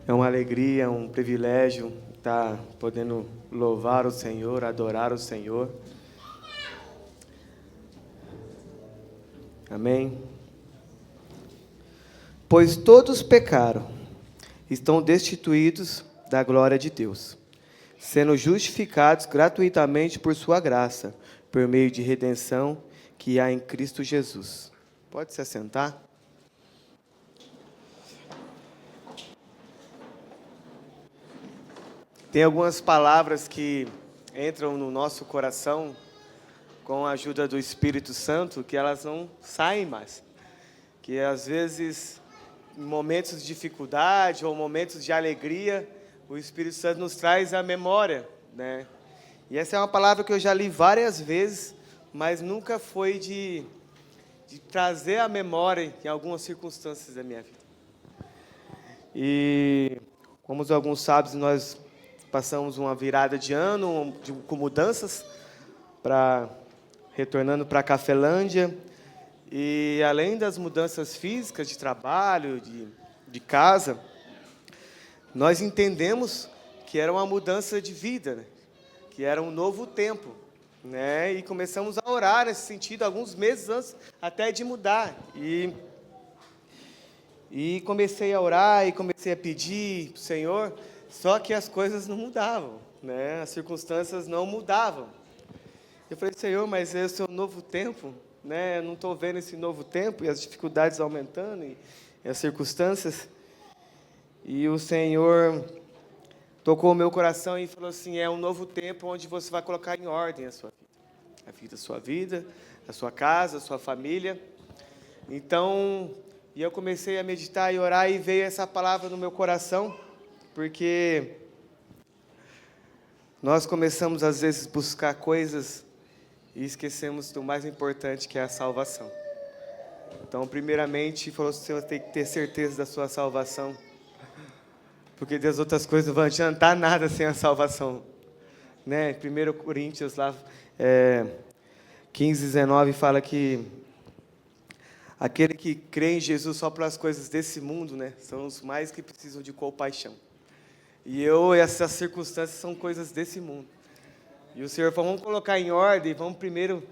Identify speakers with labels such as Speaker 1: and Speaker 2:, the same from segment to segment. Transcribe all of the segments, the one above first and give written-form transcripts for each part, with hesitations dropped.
Speaker 1: É uma alegria, é um privilégio estar podendo louvar o Senhor, adorar o Senhor. Amém? Pois todos pecaram, estão destituídos da glória de Deus, sendo justificados gratuitamente por sua graça, por meio de redenção que há em Cristo Jesus. Pode se assentar? Tem algumas palavras que entram no nosso coração com a ajuda do Espírito Santo que elas não saem mais. Que às vezes, em momentos de dificuldade ou momentos de alegria, o Espírito Santo nos traz a memória, né? E essa é uma palavra que eu já li várias vezes, mas nunca foi de trazer a memória em algumas circunstâncias da minha vida. E, como alguns sabem, nós passamos uma virada de ano com mudanças, retornando para a Cafelândia. E além das mudanças físicas de trabalho, de casa, nós entendemos que era uma mudança de vida, né? Que era um novo tempo, né? E começamos a orar nesse sentido alguns meses antes até de mudar. E comecei a orar e comecei a pedir para o Senhor, só que as coisas não mudavam, né? As circunstâncias não mudavam. Eu falei, Senhor, mas esse é o novo tempo, né? Eu não estou vendo esse novo tempo e as dificuldades aumentando e as circunstâncias. E o Senhor tocou o meu coração e falou assim, é um novo tempo onde você vai colocar em ordem a sua vida, a sua casa, a sua família. Então, e eu comecei a meditar e orar e veio essa palavra no meu coração, porque nós começamos às vezes a buscar coisas e esquecemos do mais importante, que é a salvação. Então, primeiramente, falou que você tem que ter certeza da sua salvação, porque das outras coisas não vão adiantar nada sem a salvação, né? 1 Coríntios lá, 15, 19, fala que aquele que crê em Jesus só pelas coisas desse mundo, né, são os mais que precisam de compaixão. E essas circunstâncias são coisas desse mundo. E o Senhor falou, vamos colocar em ordem, vamos primeiro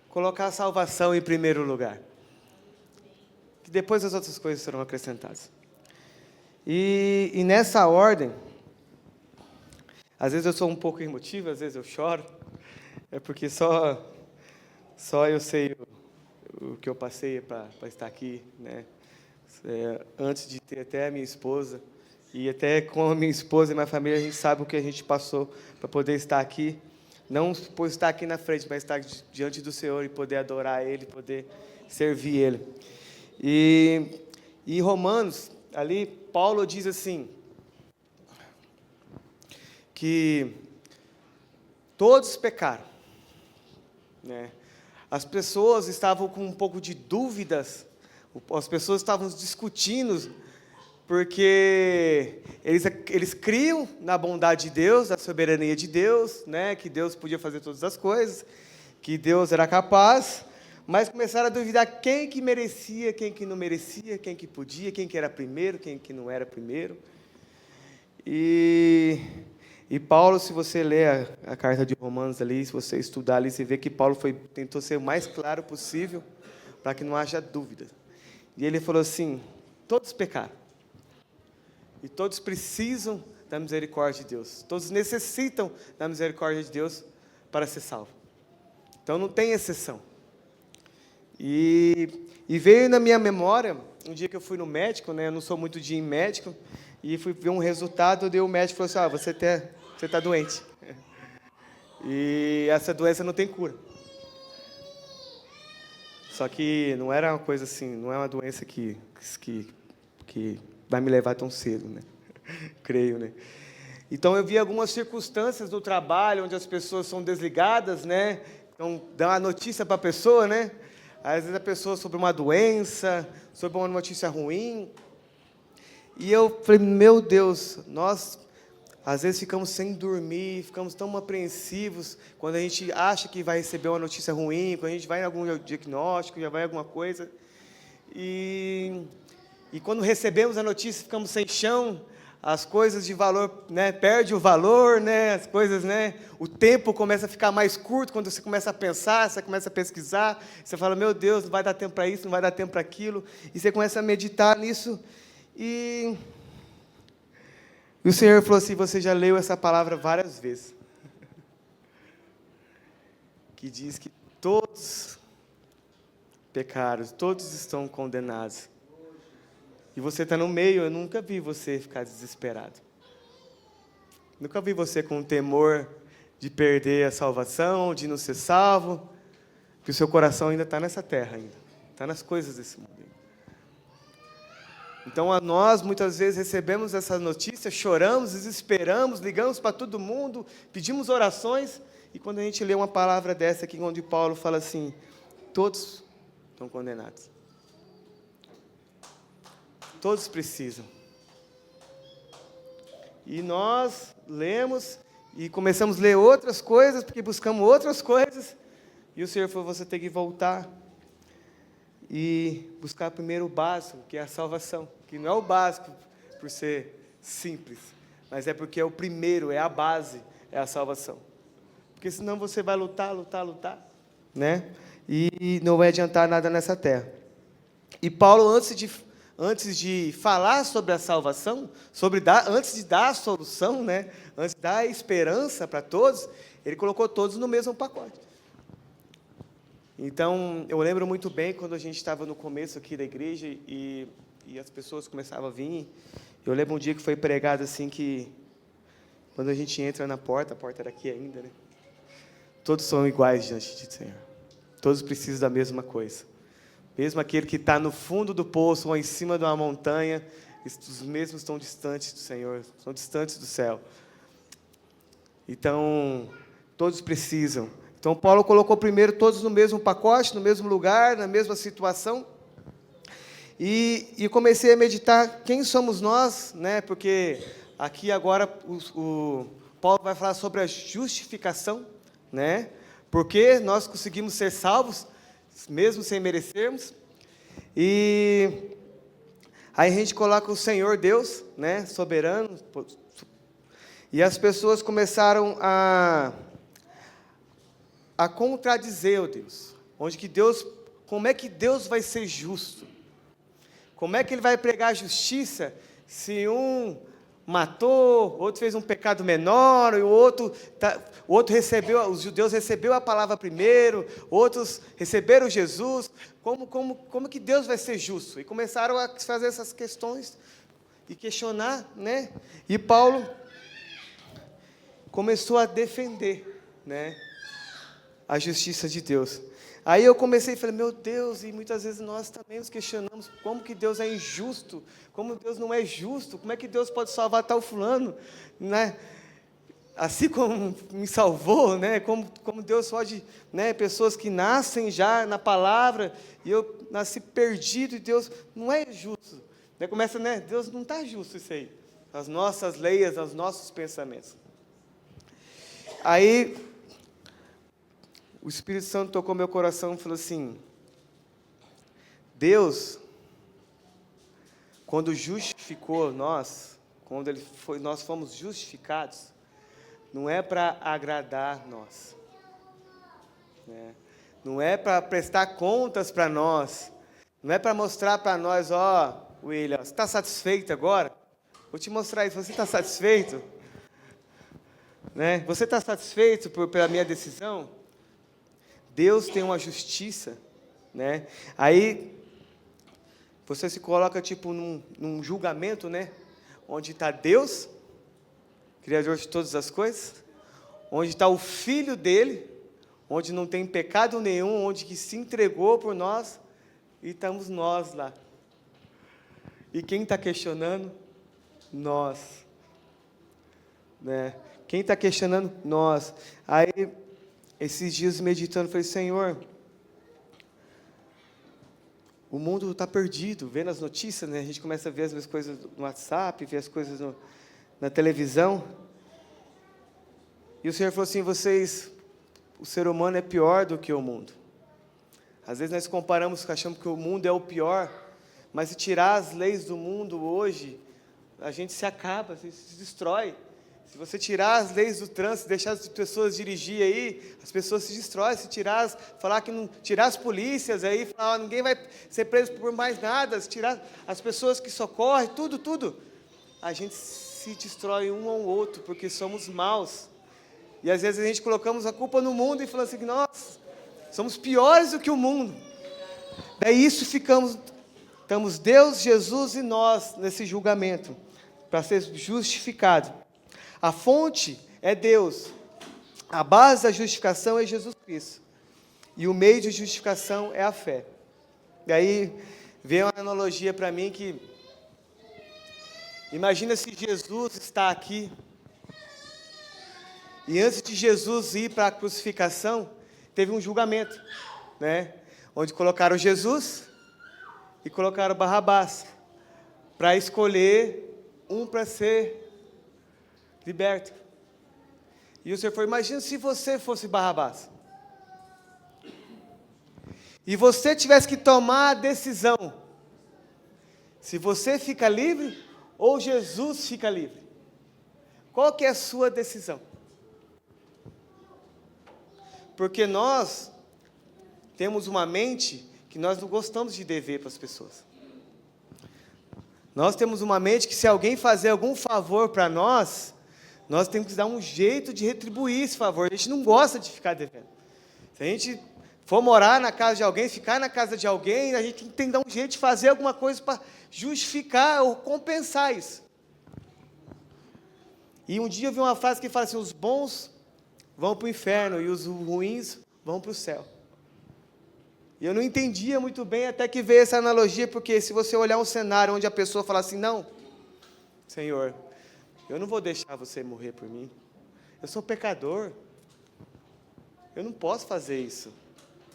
Speaker 1: colocar a salvação em primeiro lugar. Que depois as outras coisas serão acrescentadas. E nessa ordem, às vezes eu sou um pouco emotivo, às vezes eu choro. É porque só eu sei o que eu passei para estar aqui, né? Antes de ter até a minha esposa. E até com a minha esposa e minha família, a gente sabe o que a gente passou para poder estar aqui. Não por estar aqui na frente, mas estar diante do Senhor e poder adorar Ele, poder servir Ele. E em Romanos, ali, Paulo diz assim, que todos pecaram, né? As pessoas estavam com um pouco de dúvidas, as pessoas estavam discutindo, porque eles criam na bondade de Deus, na soberania de Deus, né? Que Deus podia fazer todas as coisas, que Deus era capaz, mas começaram a duvidar quem que merecia, quem que não merecia, quem que podia, quem que era primeiro, quem que não era primeiro. E Paulo, se você ler a carta de Romanos ali, se você estudar ali, você vê que Paulo tentou ser o mais claro possível, para que não haja dúvida. E ele falou assim, todos pecaram. E todos precisam da misericórdia de Deus. Todos necessitam da misericórdia de Deus para ser salvo. Então não tem exceção. E veio na minha memória, um dia que eu fui no médico, né? Eu não sou muito de ir em médico, e fui ver um resultado, o médico falou assim, você está doente. E essa doença não tem cura. Só que não era uma coisa assim, não é uma doença que vai me levar tão cedo, né? Creio, né? Então eu vi algumas circunstâncias no trabalho onde as pessoas são desligadas, né? Então dá uma notícia para a pessoa, né? Às vezes a pessoa sobre uma doença, sobre uma notícia ruim. E eu falei, meu Deus, nós às vezes ficamos sem dormir, ficamos tão apreensivos quando a gente acha que vai receber uma notícia ruim, quando a gente vai em algum diagnóstico, já vai em alguma coisa. E E quando recebemos a notícia, ficamos sem chão, as coisas de valor, né, perde o valor, né, as coisas, né, o tempo começa a ficar mais curto quando você começa a pensar, você começa a pesquisar, você fala, meu Deus, não vai dar tempo para isso, não vai dar tempo para aquilo, e você começa a meditar nisso, e o Senhor falou assim, você já leu essa palavra várias vezes, que diz que todos pecaram, todos estão condenados. E você está no meio, eu nunca vi você ficar desesperado. Nunca vi você com temor de perder a salvação, de não ser salvo, que o seu coração ainda está nessa terra, ainda está nas coisas desse mundo. Então, nós, muitas vezes, recebemos essa notícia, choramos, desesperamos, ligamos para todo mundo, pedimos orações, e quando a gente lê uma palavra dessa aqui, onde Paulo fala assim, todos estão condenados. Todos precisam. E nós lemos e começamos a ler outras coisas, porque buscamos outras coisas, e o Senhor falou, você tem que voltar e buscar primeiro o básico, que é a salvação, que não é o básico por ser simples, mas é porque é o primeiro, é a base, é a salvação. Porque senão você vai lutar, né? E não vai adiantar nada nessa terra. E Paulo, antes de falar sobre a salvação, antes de dar a solução, né? Antes de dar a esperança para todos, ele colocou todos no mesmo pacote. Então, eu lembro muito bem quando a gente estava no começo aqui da igreja e as pessoas começavam a vir. Eu lembro um dia que foi pregado assim que, quando a gente entra na porta, a porta era aqui ainda, né? Todos são iguais diante de Senhor. Todos precisam da mesma coisa. Mesmo aquele que está no fundo do poço ou em cima de uma montanha, os mesmos estão distantes do Senhor, estão distantes do céu. Então, todos precisam. Então, Paulo colocou primeiro todos no mesmo pacote, no mesmo lugar, na mesma situação. E comecei a meditar quem somos nós, né? Porque aqui agora o Paulo vai falar sobre a justificação, né? Porque nós conseguimos ser salvos, mesmo sem merecermos. E aí a gente coloca o Senhor Deus, né? Soberano. E as pessoas começaram a contradizer o Deus. Como é que Deus vai ser justo? Como é que Ele vai pregar a justiça se um matou, outro fez um pecado menor, e o outro recebeu, os judeus receberam a palavra primeiro, outros receberam Jesus, como que Deus vai ser justo? E começaram a fazer essas questões, e questionar, né? E Paulo começou a defender, né, a justiça de Deus. Aí eu comecei e falei, meu Deus, e muitas vezes nós também nos questionamos, como que Deus é injusto, como Deus não é justo, como é que Deus pode salvar tal fulano, né? Assim como me salvou, né? Como Deus pode, né? Pessoas que nascem já na palavra, e eu nasci perdido, e Deus não é justo. Né? Começa, né? Deus não está justo isso aí, as nossas leis, os nossos pensamentos. Aí o Espírito Santo tocou meu coração e falou assim, Deus, quando justificou nós, nós fomos justificados, não é para agradar nós, né? Não é para prestar contas para nós, não é para mostrar para nós, William, você está satisfeito agora? Vou te mostrar isso, você está satisfeito? Né? Você está satisfeito pela minha decisão? Deus tem uma justiça, né? Aí você se coloca tipo num julgamento, né? Onde está Deus, Criador de todas as coisas, onde está o Filho dele, onde não tem pecado nenhum, onde que se entregou por nós, e estamos nós lá. E quem está questionando? Nós, né? Quem está questionando? Nós. Aí esses dias meditando, falei, Senhor, o mundo está perdido, vendo as notícias, né? A gente começa a ver as mesmas coisas no WhatsApp, ver as coisas na televisão. E o Senhor falou assim, o ser humano é pior do que o mundo. Às vezes nós comparamos, achamos que o mundo é o pior, Mas se tirar as leis do mundo hoje, a gente se acaba, se destrói. Se você tirar as leis do trânsito, deixar as pessoas dirigir aí, as pessoas se destroem. Se falar que não tirar as polícias aí, falar, ninguém vai ser preso por mais nada, se tirar as pessoas que socorrem, tudo, a gente se destrói um ao outro, porque somos maus. E às vezes a gente colocamos a culpa no mundo e falamos assim, nós somos piores do que o mundo. Daí isso estamos Deus, Jesus e nós nesse julgamento, para ser justificado. A fonte é Deus, a base da justificação é Jesus Cristo, e o meio de justificação é a fé. E aí vem uma analogia para mim que, imagina se Jesus está aqui, e antes de Jesus ir para a crucificação, teve um julgamento, né? Onde colocaram Jesus e colocaram Barrabás, para escolher um para ser liberto. E o Senhor falou, imagina se você fosse Barrabás, e você tivesse que tomar a decisão, se você fica livre, ou Jesus fica livre. Qual que é a sua decisão? Porque nós temos uma mente que nós não gostamos de dever para as pessoas. Nós temos uma mente que se alguém fazer algum favor para nós temos que dar um jeito de retribuir esse favor. A gente não gosta de ficar devendo. Se a gente for morar na casa de alguém, ficar na casa de alguém, a gente tem que dar um jeito de fazer alguma coisa para justificar ou compensar isso. E um dia eu vi uma frase que fala assim, os bons vão para o inferno e os ruins vão para o céu. E eu não entendia muito bem até que veio essa analogia, porque se você olhar um cenário onde a pessoa fala assim, não, Senhor, eu não vou deixar você morrer por mim. Eu sou pecador. Eu não posso fazer isso.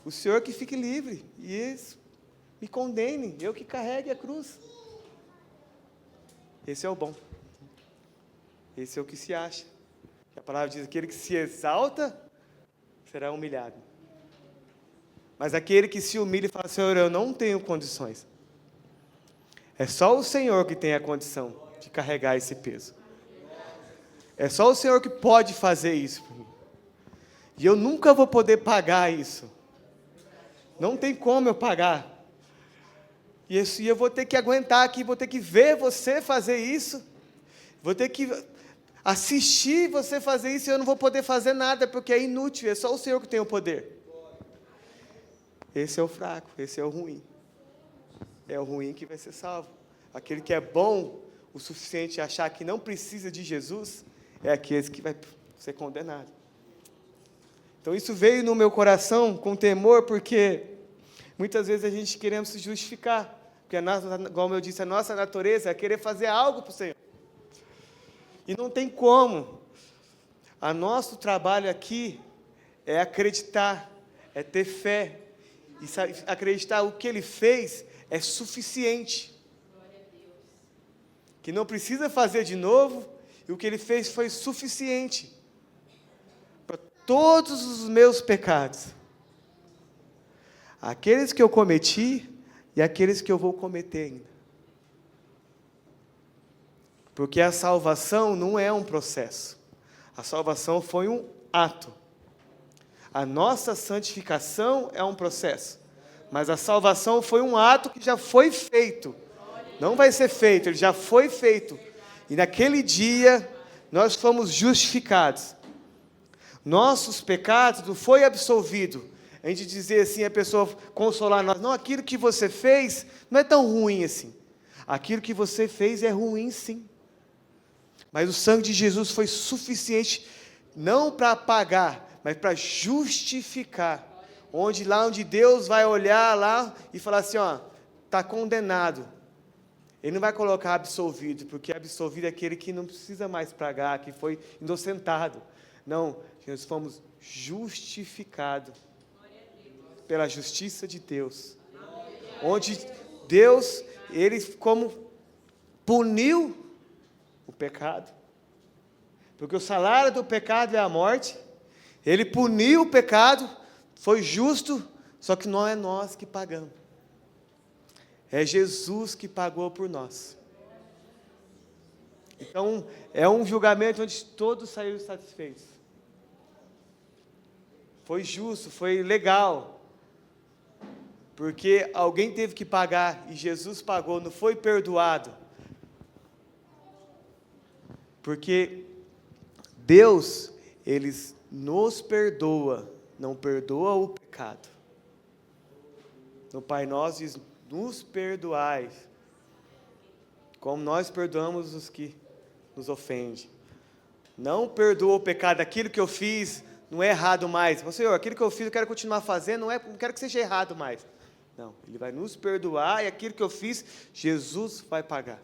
Speaker 1: O Senhor que fique livre. E eles me condenem. Eu que carregue a cruz. Esse é o bom. Esse é o que se acha. A palavra diz, aquele que se exalta será humilhado. Mas aquele que se humilha e fala, Senhor, eu não tenho condições. É só o Senhor que tem a condição de carregar esse peso. É só o Senhor que pode fazer isso por mim. E eu nunca vou poder pagar isso. Não tem como eu pagar. E eu vou ter que aguentar aqui, vou ter que ver você fazer isso. Vou ter que assistir você fazer isso e eu não vou poder fazer nada, porque é inútil, é só o Senhor que tem o poder. Esse é o fraco, esse é o ruim. É o ruim que vai ser salvo. Aquele que é bom o suficiente a achar que não precisa de Jesus, é aquele que vai ser condenado. Então isso veio no meu coração com temor, porque muitas vezes a gente queremos se justificar, porque, como eu disse, a nossa natureza é querer fazer algo para o Senhor. E não tem como. O nosso trabalho aqui é acreditar, é ter fé, e acreditar o que Ele fez é suficiente. Que não precisa fazer de novo, e o que Ele fez foi suficiente para todos os meus pecados. Aqueles que eu cometi e aqueles que eu vou cometer ainda. Porque a salvação não é um processo. A salvação foi um ato. A nossa santificação é um processo. Mas a salvação foi um ato que já foi feito. Não vai ser feito, ele já foi feito. E naquele dia, nós fomos justificados. Nossos pecados não foi absolvido. A gente dizer assim, a pessoa consolar nós, não, aquilo que você fez não é tão ruim assim. Aquilo que você fez é ruim sim. Mas o sangue de Jesus foi suficiente, não para apagar, mas para justificar. Lá onde Deus vai olhar lá e falar assim, ó, está condenado. Ele não vai colocar absolvido, porque absolvido é aquele que não precisa mais pagar, que foi inocentado. Não, nós fomos justificados pela justiça de Deus. Onde Deus, Ele como puniu o pecado. Porque o salário do pecado é a morte. Ele puniu o pecado, foi justo, só que não é nós que pagamos. É Jesus que pagou por nós. Então, é um julgamento onde todos saíram satisfeitos. Foi justo, foi legal. Porque alguém teve que pagar e Jesus pagou, não foi perdoado. Porque Deus, Ele nos perdoa, não perdoa o pecado. No Pai Nosso diz, nos perdoai, como nós perdoamos os que nos ofendem. Não perdoa o pecado, aquilo que eu fiz não é errado mais. Senhor, aquilo que eu fiz eu quero continuar fazendo, não quero que seja errado mais. Não, Ele vai nos perdoar e aquilo que eu fiz, Jesus vai pagar.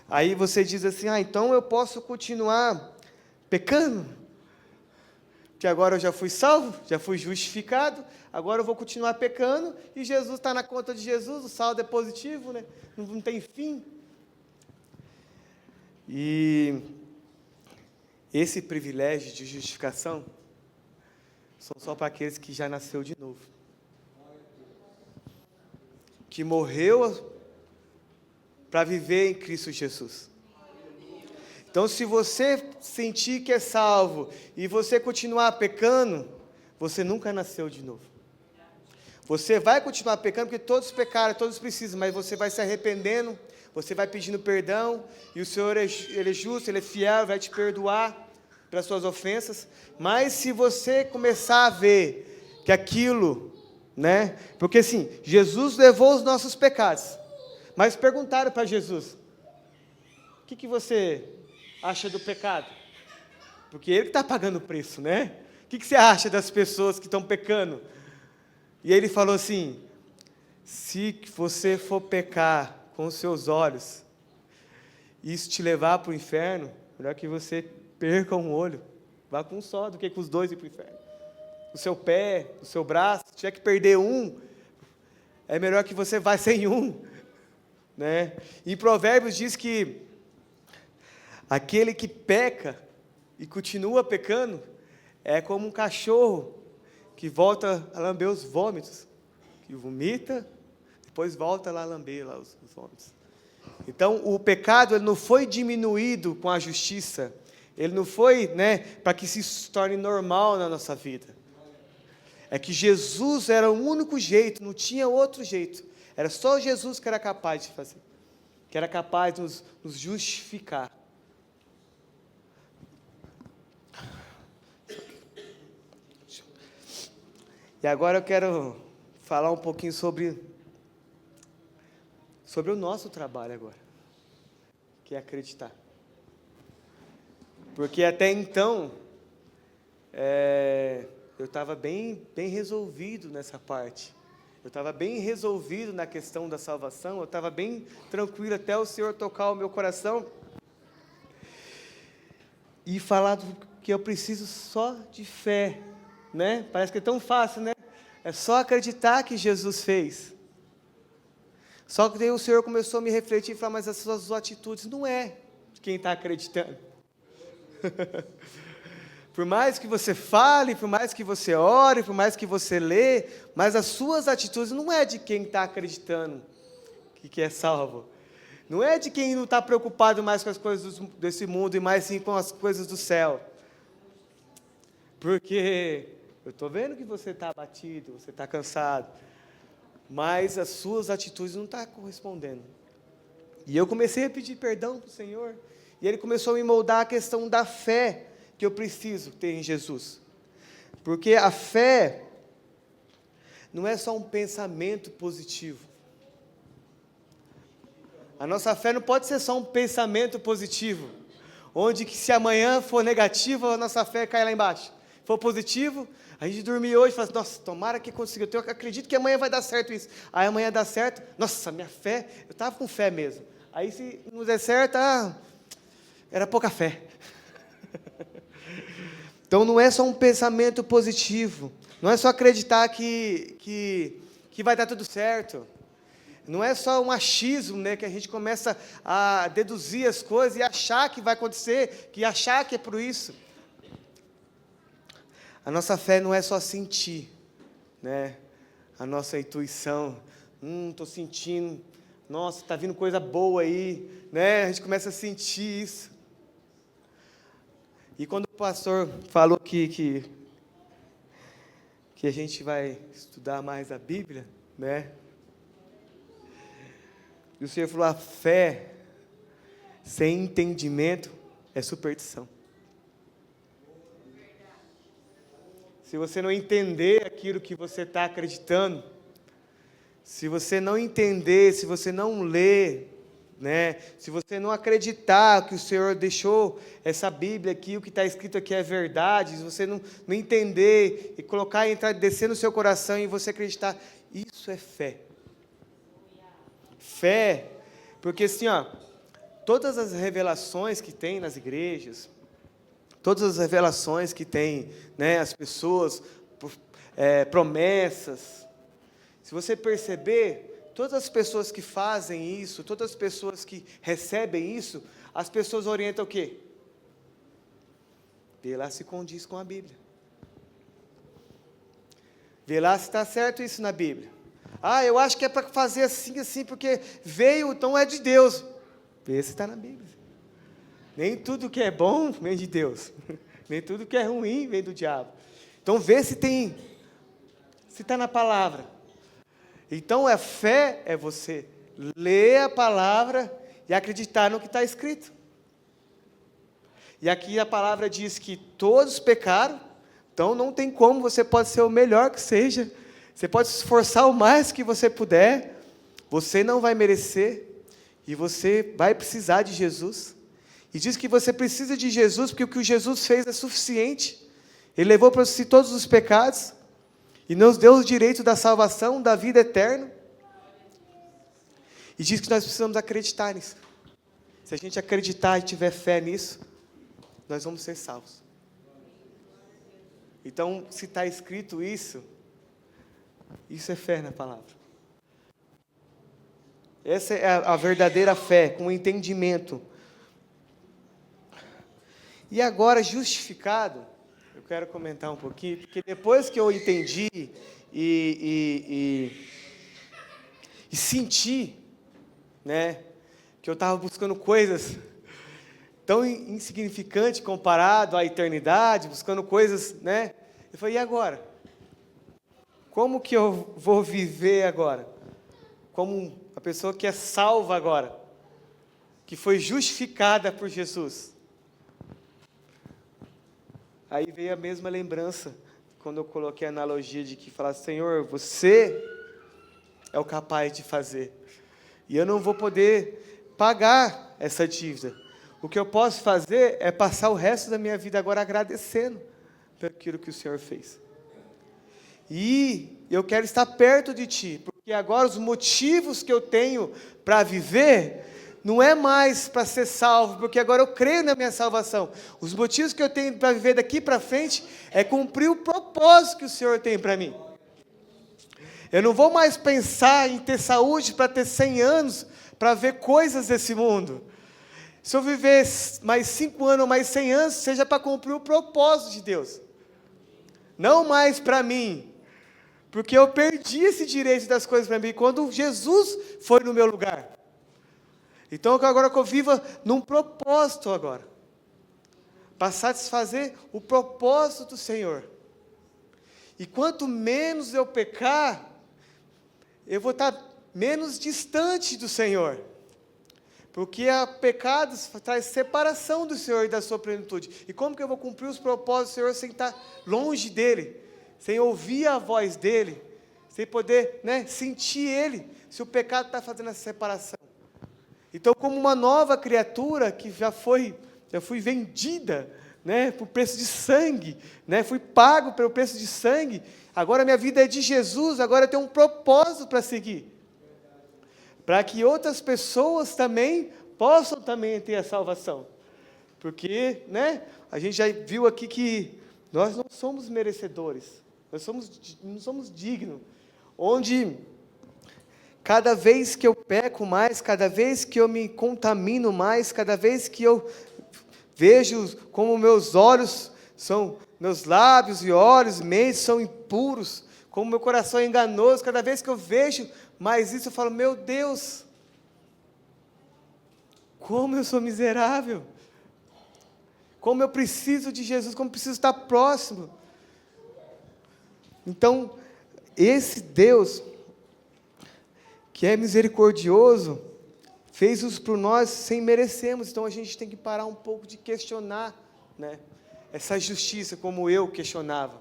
Speaker 1: Aí você diz assim, então eu posso continuar pecando? Porque agora eu já fui salvo, já fui justificado, agora eu vou continuar pecando e Jesus está na conta de Jesus, o saldo é positivo, né? Não tem fim. E esse privilégio de justificação são só para aqueles que já nasceu de novo. Que morreu para viver em Cristo Jesus. Então, se você sentir que é salvo e você continuar pecando, você nunca nasceu de novo. Você vai continuar pecando porque todos pecaram, todos precisam, mas você vai se arrependendo, você vai pedindo perdão e o Senhor Ele é justo, Ele é fiel, vai te perdoar pelas suas ofensas. Mas se você começar a ver que aquilo, né? Porque assim, Jesus levou os nossos pecados. Mas perguntaram para Jesus, o que você acha do pecado? Porque Ele que está pagando o preço, né? O que você acha das pessoas que estão pecando? E Ele falou assim, se você for pecar com os seus olhos, e isso te levar para o inferno, melhor que você perca um olho, vá com um só, do que com os dois ir para o inferno. O seu pé, o seu braço, se tiver que perder um, é melhor que você vá sem um. Né? Em Provérbios diz que aquele que peca e continua pecando é como um cachorro que volta a lamber os vômitos, que vomita, depois volta lá a lamber lá os vômitos. Então o pecado ele não foi diminuído com a justiça, ele não foi, né, para que se torne normal na nossa vida. É que Jesus era o único jeito, não tinha outro jeito. Era só Jesus que era capaz de fazer, que era capaz de nos justificar. E agora eu quero falar um pouquinho sobre o nosso trabalho agora, que é acreditar. Porque até então, eu estava bem resolvido nessa parte. Eu estava bem resolvido na questão da salvação, eu estava bem tranquilo até o Senhor tocar o meu coração e falar que eu preciso só de fé, né? Parece que é tão fácil, né? É só acreditar que Jesus fez. Só que daí o Senhor começou a me refletir e falar, mas as suas atitudes não é de quem está acreditando. Por mais que você fale, por mais que você ore, por mais que você lê, mas as suas atitudes não é de quem está acreditando que é salvo. Não é de quem não está preocupado mais com as coisas desse mundo e mais sim com as coisas do céu. Porque eu estou vendo que você está abatido, você está cansado, mas as suas atitudes não estão correspondendo. E eu comecei a pedir perdão para o Senhor, e Ele começou a me moldar a questão da fé que eu preciso ter em Jesus. Porque a fé não é só um pensamento positivo. A nossa fé não pode ser só um pensamento positivo, onde que se amanhã for negativo, a nossa fé cai lá embaixo. Se for positivo, a gente dormir hoje e fala, nossa, tomara que consiga, eu acredito que amanhã vai dar certo isso. Aí amanhã dá certo, nossa, minha fé, eu estava com fé mesmo. Aí se não der certo, era pouca fé. Então não é só um pensamento positivo, não é só acreditar que vai dar tudo certo, não é só um achismo, né, que a gente começa a deduzir as coisas e achar que vai acontecer, que achar que é por isso. A nossa fé não é só sentir, né, a nossa intuição, Estou sentindo, nossa, está vindo coisa boa aí, né? A gente começa a sentir isso. E quando o pastor falou que a gente vai estudar mais a Bíblia, né? E o Senhor falou, a fé sem entendimento é superstição. Se você não entender aquilo que você está acreditando, se você não entender, se você não ler, né? Se você não acreditar que o Senhor deixou essa Bíblia aqui, o que está escrito aqui é verdade, se você não entender e colocar, entrar, descer no seu coração e você acreditar, isso é fé. Fé, porque assim, ó, todas as revelações que tem nas igrejas, todas as revelações que tem, né, as pessoas, promessas, se você perceber, todas as pessoas que fazem isso, todas as pessoas que recebem isso, as pessoas orientam o quê? Vê lá se condiz com a Bíblia. Vê lá se está certo isso na Bíblia. Ah, eu acho que é para fazer assim, assim, porque veio, então é de Deus. Vê se está na Bíblia. Nem tudo que é bom vem de Deus. Nem tudo que é ruim vem do diabo. Então vê se está na palavra. Então a fé é você ler a palavra e acreditar no que está escrito. E aqui a palavra diz que todos pecaram, então não tem como, você pode ser o melhor que seja, você pode se esforçar o mais que você puder, você não vai merecer, e você vai precisar de Jesus. E diz que você precisa de Jesus, porque o que o Jesus fez é suficiente. Ele levou para si todos os pecados, e nos deu o direito da salvação, da vida eterna. E diz que nós precisamos acreditar nisso. Se a gente acreditar e tiver fé nisso, nós vamos ser salvos. Então, se está escrito isso é fé na palavra. Essa é a verdadeira fé, com entendimento. E agora, justificado, eu quero comentar um pouquinho, porque depois que eu entendi e senti, né, que eu estava buscando coisas tão insignificantes comparado à eternidade, buscando coisas, né, eu falei, e agora? Como que eu vou viver agora? Como a pessoa que é salva agora, que foi justificada por Jesus. Aí veio a mesma lembrança, quando eu coloquei a analogia de que falar, Senhor, você é o capaz de fazer, e eu não vou poder pagar essa dívida. O que eu posso fazer é passar o resto da minha vida agora agradecendo por aquilo que o Senhor fez. E eu quero estar perto de Ti, porque agora os motivos que eu tenho para viver não é mais para ser salvo, porque agora eu creio na minha salvação. Os motivos que eu tenho para viver daqui para frente é cumprir o propósito que o Senhor tem para mim. Eu não vou mais pensar em ter saúde para ter 100 anos, para ver coisas desse mundo. Se eu viver mais 5 anos ou mais 100 anos, seja para cumprir o propósito de Deus. Não mais para mim, porque eu perdi esse direito das coisas para mim, quando Jesus foi no meu lugar. Então agora que eu viva num propósito agora, para satisfazer o propósito do Senhor. E quanto menos eu pecar, eu vou estar menos distante do Senhor. Porque pecados traz separação do Senhor e da sua plenitude. E como que eu vou cumprir os propósitos do Senhor sem estar longe dEle? Sem ouvir a voz dEle? Sem poder, né, sentir Ele? Se o pecado está fazendo essa separação. Então, como uma nova criatura que já fui vendida, né, por preço de sangue, né, fui pago pelo preço de sangue, agora minha vida é de Jesus, agora eu tenho um propósito para seguir. Para que outras pessoas também possam também ter a salvação. Porque, né, a gente já viu aqui que nós não somos merecedores, não somos dignos. Onde cada vez que eu peco mais, cada vez que eu me contamino mais, cada vez que eu vejo como meus olhos meus lábios e olhos, mentes são impuros, como meu coração é enganoso, cada vez que eu vejo Mas isso eu falo, meu Deus, como eu sou miserável, como eu preciso de Jesus, como eu preciso estar próximo. Então, esse Deus, que é misericordioso, fez isso por nós sem merecermos. Então a gente tem que parar um pouco de questionar, né, essa justiça, como eu questionava,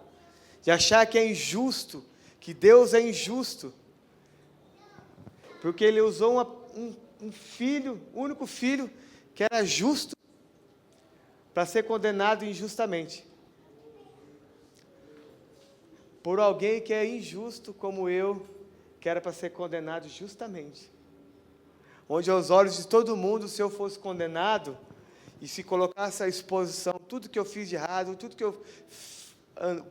Speaker 1: de achar que é injusto, que Deus é injusto, porque Ele usou um filho, único filho, que era justo, para ser condenado injustamente, por alguém que é injusto como eu, que era para ser condenado justamente. Onde aos olhos de todo mundo, se eu fosse condenado, e se colocasse à exposição tudo que eu fiz de errado, tudo que eu,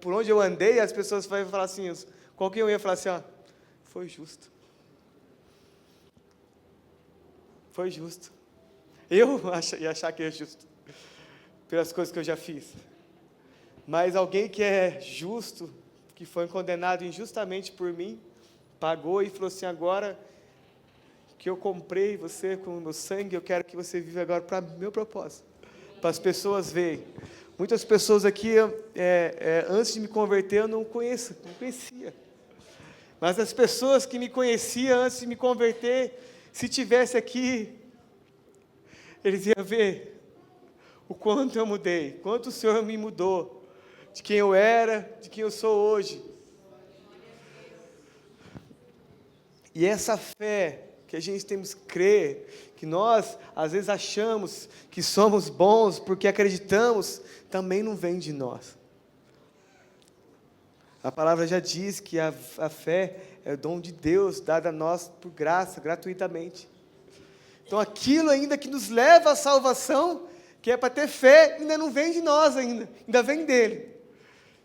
Speaker 1: por onde eu andei, as pessoas vão falar assim, qualquer um ia falar assim, ó, foi justo. Foi justo. Eu ia achar que é justo, pelas coisas que eu já fiz. Mas alguém que é justo, que foi condenado injustamente por mim, pagou e falou assim, agora que eu comprei você com o meu sangue, eu quero que você viva agora para meu propósito, para as pessoas verem. Muitas pessoas aqui, antes de me converter, eu não conhecia. Mas as pessoas que me conheciam antes de me converter, se tivesse aqui, eles iam ver o quanto eu mudei, quanto o Senhor me mudou, de quem eu era, de quem eu sou hoje. E essa fé que a gente temos que crer, que nós às vezes achamos que somos bons porque acreditamos, também não vem de nós. A palavra já diz que a fé é o dom de Deus, dado a nós por graça, gratuitamente. Então aquilo ainda que nos leva à salvação, que é para ter fé, ainda não vem de nós ainda vem dele.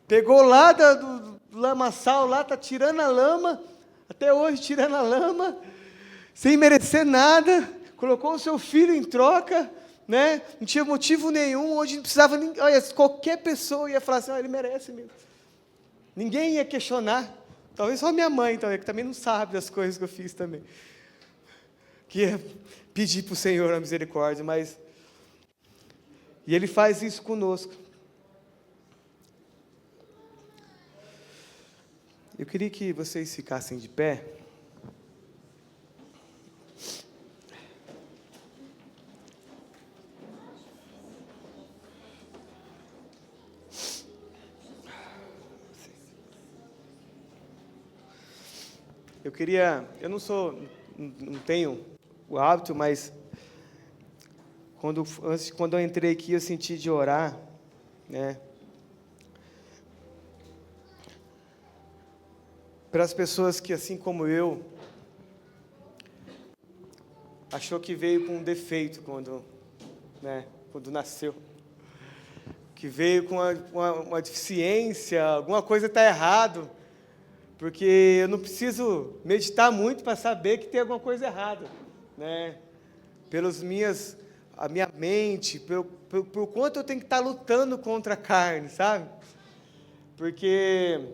Speaker 1: Pegou lá do lamaçal, lá está tirando a lama, até hoje tirando a lama, sem merecer nada, colocou o seu filho em troca, né? Não tinha motivo nenhum, onde não precisava, olha, qualquer pessoa ia falar assim, ele merece mesmo. Ninguém ia questionar, talvez só minha mãe, que também não sabe das coisas que eu fiz também, que ia pedir para o Senhor a misericórdia, mas, e Ele faz isso conosco. Eu queria que vocês ficassem de pé. Eu não tenho o hábito, mas quando eu entrei aqui, eu senti de orar, né, para as pessoas que, assim como eu, achou que veio com um defeito quando nasceu, que veio com uma deficiência, alguma coisa está errado, porque eu não preciso meditar muito para saber que tem alguma coisa errada, né? A minha mente, por quanto eu tenho que estar lutando contra a carne, sabe? Porque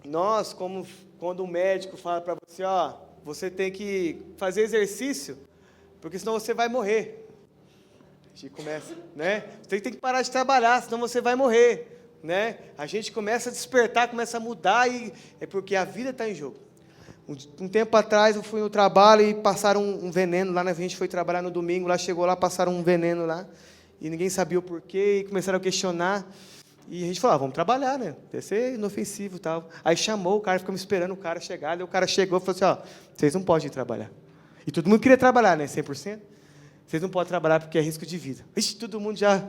Speaker 1: nós, quando o médico fala para você, ó, você tem que fazer exercício, porque senão você vai morrer. A gente começa, né? Você tem que parar de trabalhar, senão você vai morrer. Né? A gente começa a despertar, começa a mudar, e é porque a vida está em jogo. Um tempo atrás eu fui no trabalho e passaram um veneno lá, a gente foi trabalhar no domingo, lá chegou lá, passaram um veneno lá, e ninguém sabia o porquê, e começaram a questionar, e a gente falou, vamos trabalhar, né? Deve ser inofensivo e tal. Aí chamou o cara, ficamos esperando o cara chegar, e o cara chegou e falou assim, vocês não podem ir trabalhar. E todo mundo queria trabalhar, né? 100%. Vocês não podem trabalhar porque é risco de vida. Ixi, todo mundo já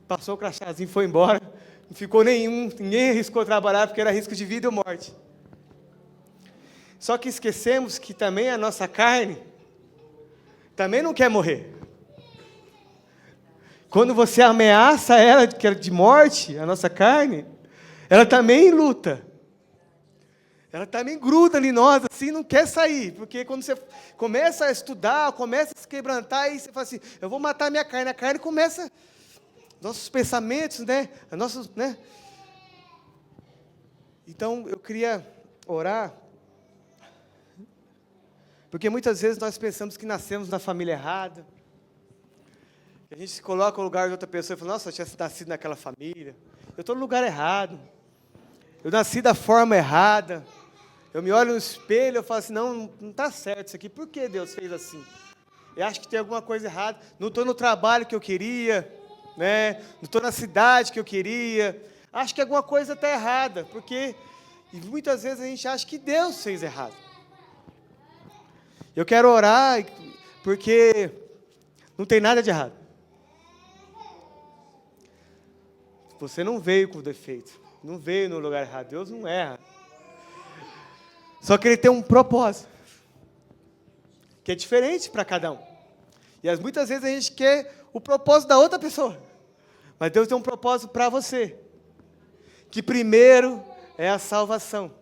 Speaker 1: passou o crachazinho, foi embora. Não ficou ninguém arriscou trabalhar porque era risco de vida ou morte. Só que esquecemos que também a nossa carne também não quer morrer. Quando você ameaça ela de morte, a nossa carne, ela também luta. Ela também gruda em nós, assim, não quer sair. Porque quando você começa a estudar, começa a se quebrantar, e você fala assim, eu vou matar minha carne. A carne começa... Nossos pensamentos, né? Então, eu queria orar Porque muitas vezes nós pensamos que nascemos na família errada. A gente se coloca no lugar de outra pessoa e fala, nossa, eu tinha nascido naquela família. Eu estou no lugar errado. Eu nasci da forma errada. Eu me olho no espelho e falo assim, não está certo isso aqui. Por que Deus fez assim? Eu acho que tem alguma coisa errada. Não estou no trabalho que eu queria, né? Não estou na cidade que eu queria. Acho que alguma coisa está errada, porque muitas vezes a gente acha que Deus fez errado. Eu quero orar, porque não tem nada de errado. Você não veio com defeito, não veio no lugar errado. Deus não erra. Só que Ele tem um propósito, que é diferente para cada um. E muitas vezes a gente quer o propósito da outra pessoa. Mas Deus tem um propósito para você. Que primeiro é a salvação.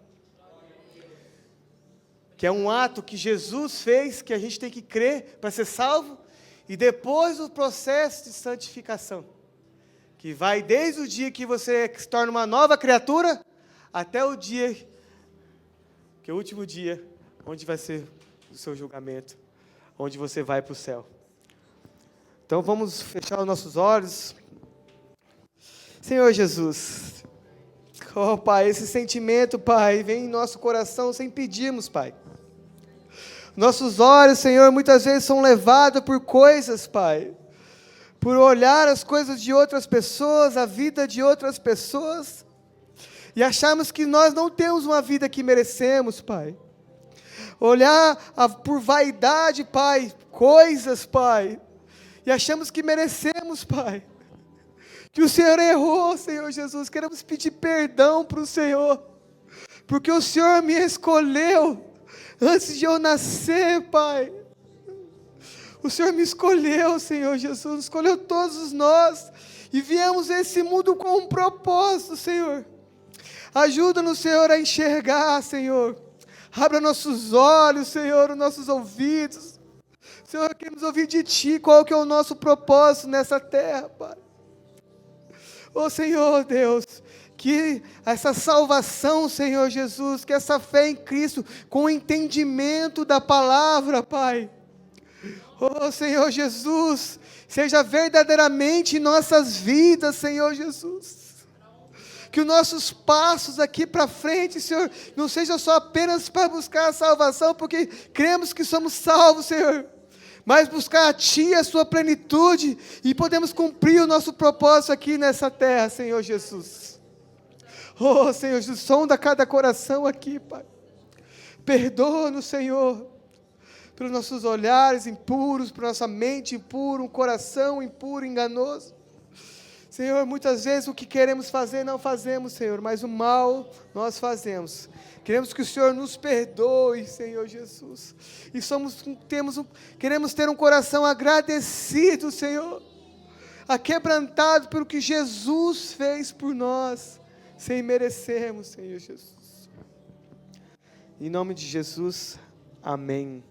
Speaker 1: Que é um ato que Jesus fez, que a gente tem que crer para ser salvo. E depois o processo de santificação. Que vai desde o dia que você se torna uma nova criatura, até o dia, que é o último dia, onde vai ser o seu julgamento. Onde você vai para o céu. Então vamos fechar os nossos olhos. Senhor Jesus, oh Pai, esse sentimento, Pai, vem em nosso coração sem pedirmos, Pai. Nossos olhos, Senhor, muitas vezes são levados por coisas, Pai. Por olhar as coisas de outras pessoas, a vida de outras pessoas. E acharmos que nós não temos uma vida que merecemos, Pai. Olhar por vaidade, Pai, coisas, Pai. E achamos que merecemos, Pai. Que o Senhor errou, Senhor Jesus. Queremos pedir perdão para o Senhor. Porque o Senhor me escolheu antes de eu nascer, Pai. O Senhor me escolheu, Senhor Jesus. Escolheu todos nós. E viemos a esse mundo com um propósito, Senhor. Ajuda-nos, Senhor, a enxergar, Senhor. Abra nossos olhos, Senhor, os nossos ouvidos. Senhor, queremos ouvir de Ti qual que é o nosso propósito nessa terra, Pai. Oh, Senhor Deus, que essa salvação, Senhor Jesus, que essa fé em Cristo, com o entendimento da palavra, Pai. Oh, Senhor Jesus, seja verdadeiramente em nossas vidas, Senhor Jesus. Que os nossos passos aqui para frente, Senhor, não sejam só apenas para buscar a salvação, porque cremos que somos salvos, Senhor. Mas buscar a Ti, a Sua plenitude, e podemos cumprir o nosso propósito aqui nessa terra, Senhor Jesus. Oh, Senhor Jesus, sonda cada coração aqui, Pai. Perdoa-nos, Senhor, pelos nossos olhares impuros, por nossa mente impura, um coração impuro, enganoso. Senhor, muitas vezes o que queremos fazer não fazemos, Senhor, mas o mal nós fazemos. Queremos que o Senhor nos perdoe, Senhor Jesus. E queremos ter um coração agradecido, Senhor, aquebrantado pelo que Jesus fez por nós, sem merecermos, Senhor Jesus. Em nome de Jesus, amém.